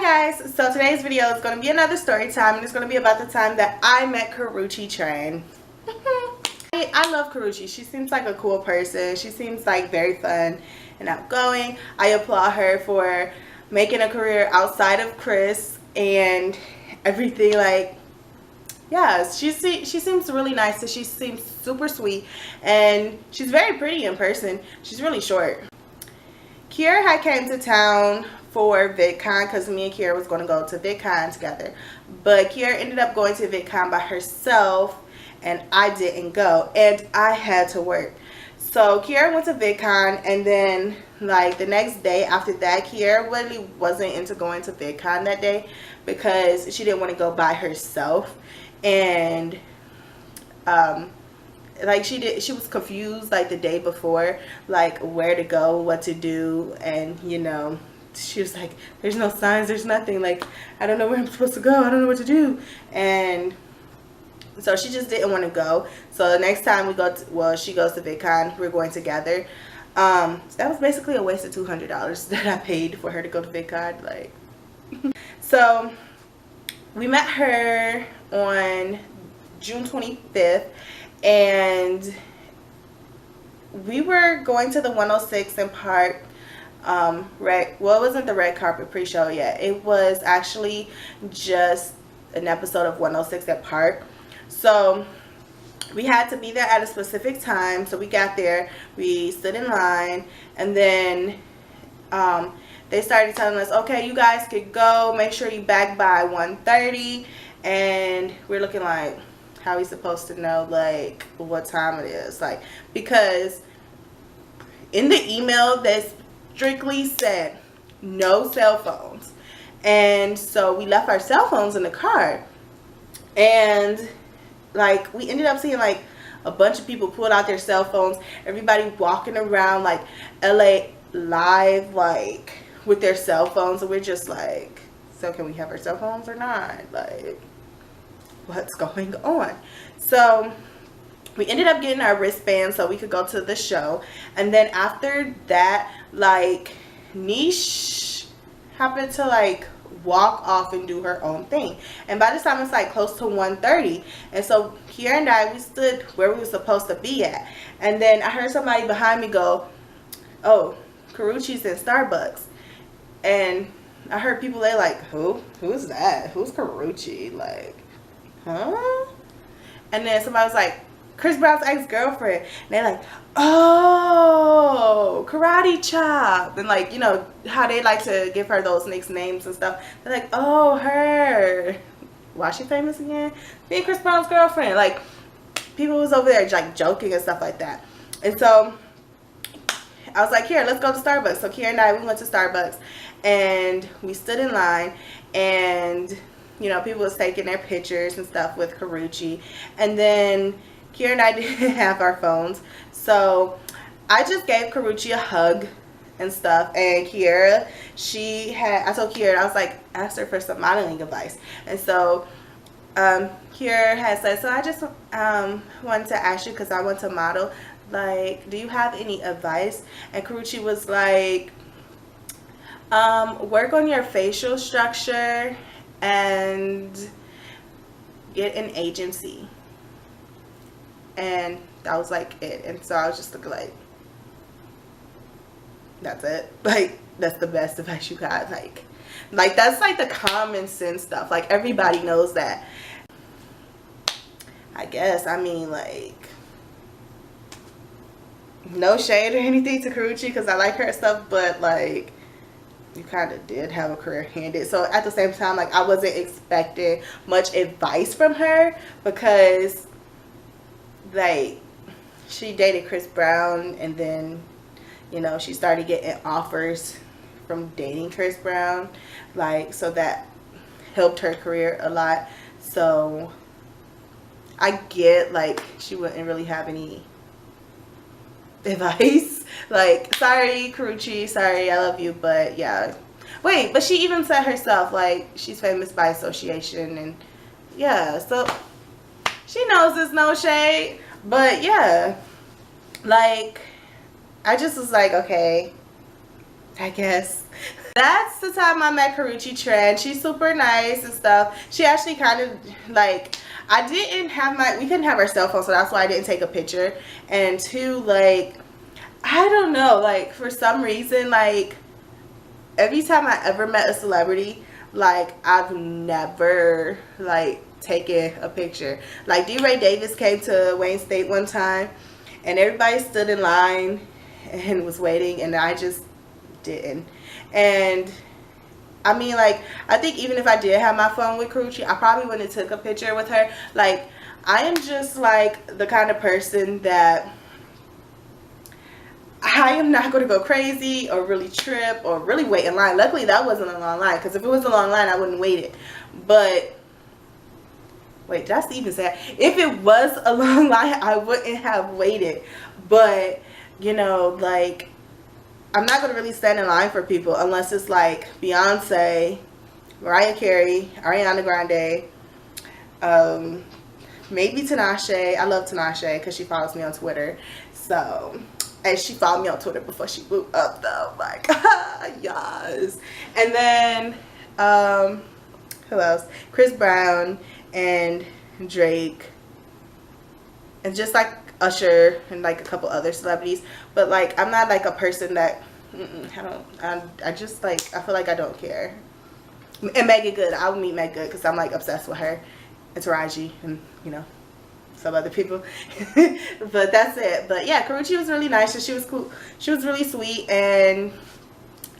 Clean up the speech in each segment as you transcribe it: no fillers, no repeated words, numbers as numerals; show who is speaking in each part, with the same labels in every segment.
Speaker 1: guys, so today's video is going to be another story time, and it's going to be about the time that I met Karrueche Train. I love Karrueche. She seems like a cool person. She seems like very fun and outgoing. I applaud her for making a career outside of Chris and everything. Like, yeah, she seems really nice, and she seems super sweet, and she's very pretty in person. She's really short. Kiera had came to town for VidCon because me and Kiera was going to go to VidCon together, but Kiera ended up going to VidCon by herself and I didn't go, and I had to work. So Kiera went to VidCon, and then like the next day after that, Kiera really wasn't into going to VidCon that day because she didn't want to go by herself, and like she was confused like the day before, like where to go, what to do, and you know, she was like, there's no signs, there's nothing, like I don't know where I'm supposed to go, I don't know what to do. And so she just didn't want to go. So the next time we go to, well, she goes to VidCon, we're going together. So that was basically a waste of $200 that I paid for her to go to VidCon. Like, so we met her on June 25th, and we were going to the 106 in Park. Well, it wasn't the red carpet pre-show yet. It was actually just an episode of 106 at Park. So we had to be there at a specific time. So we got there, we stood in line, and then they started telling us, okay, you guys could go, make sure you back by 1:30. And we're looking like, how are we supposed to know like what time it is? Like, because in the email they strictly said no cell phones, and so we left our cell phones in the car, and like we ended up seeing like a bunch of people pulled out their cell phones, everybody walking around like LA Live, like with their cell phones, and we're just like, so can we have our cell phones or not? Like, what's going on? So we ended up getting our wristbands so we could go to the show. And then after that, like, Niche happened to like walk off and do her own thing, and by this time it's like close to 1:30, and so Kiera and I, we stood where we were supposed to be at, and then I heard somebody behind me go, oh, Karrueche's in Starbucks. And I heard people, they like, who's that, who's Karrueche, like, huh? And then somebody was like, Chris Brown's ex-girlfriend. And they're like, oh, Karate Chop. And like, you know how they like to give her those nicknames and stuff. They're like, oh, her. Why is she famous again? Being Chris Brown's girlfriend. Like, people was over there like joking and stuff like that. And so I was like, here, let's go to Starbucks. So Kiera and I, we went to Starbucks, and we stood in line, and you know, people was taking their pictures and stuff with Karrueche. And then Kiera and I didn't have our phones, so I just gave Karrueche a hug and stuff. And Kiera, I told Kiera, I was like, asked her for some modeling advice. And so Kiera had said, so I just wanted to ask you, because I want to model, like, do you have any advice? And Karrueche was like, work on your facial structure and get an agency. And that was like it. And so I was just looking like, that's it? Like, that's the best advice you got? Like that's like the common sense stuff. Like, everybody knows that, I guess. I mean, like, no shade or anything to Karrueche, because I like her stuff, but like, you kind of did have a career handed. So at the same time, like, I wasn't expecting much advice from her, because like, she dated Chris Brown, and then, you know, she started getting offers from dating Chris Brown, like, so that helped her career a lot. So I get, like, she wouldn't really have any advice. Like, sorry Karrueche, sorry, I love you, but yeah. Wait, but she even said herself, like, she's famous by association, and yeah, so she knows it's no shade. But yeah, like, I just was like, okay, I guess. that's the time I met Karrueche Trend. She's super nice and stuff. She actually kind of like, we couldn't have our cell phone, so that's why I didn't take a picture. And two, like, I don't know, like, for some reason, like, every time I ever met a celebrity, like, I've never, like, taken a picture. Like, DeRay Davis came to Wayne State one time, and everybody stood in line and was waiting, and I just didn't. And I mean, like, I think even if I did have my phone with Karrueche, I probably wouldn't have took a picture with her. Like, I am just like the kind of person that I am not going to go crazy or really trip or really wait in line. Luckily, that wasn't a long line, because if it was a long line, I wouldn't wait it. But wait, that's even sad. If it was a long line, I wouldn't have waited. But, you know, like, I'm not going to really stand in line for people unless it's like Beyonce, Mariah Carey, Ariana Grande, maybe Tinashe. I love Tinashe because she follows me on Twitter. So, and she followed me on Twitter before she blew up though. Like, yes. And then, who else? Chris Brown and Drake. And just like Usher and like a couple other celebrities. But like, I'm not like a person that, I just like, I feel like I don't care. And Megan Good, I would meet Megan Good because I'm like obsessed with her. And Taraji and, you know, some other people. But that's it. But yeah, Karrueche was really nice and she was cool. She was really sweet and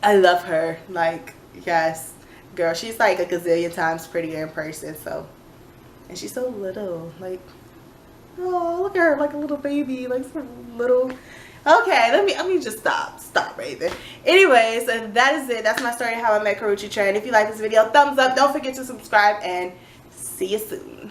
Speaker 1: I love her. Like, yes, girl, she's like a gazillion times prettier in person. So, and she's so little. Like, oh, look at her, like a little baby, like some little. Okay, let me just stop, Raven. Anyways, that is it. That's my story how I met Karrueche Trend. If you like this video, thumbs up. Don't forget to subscribe and see you soon.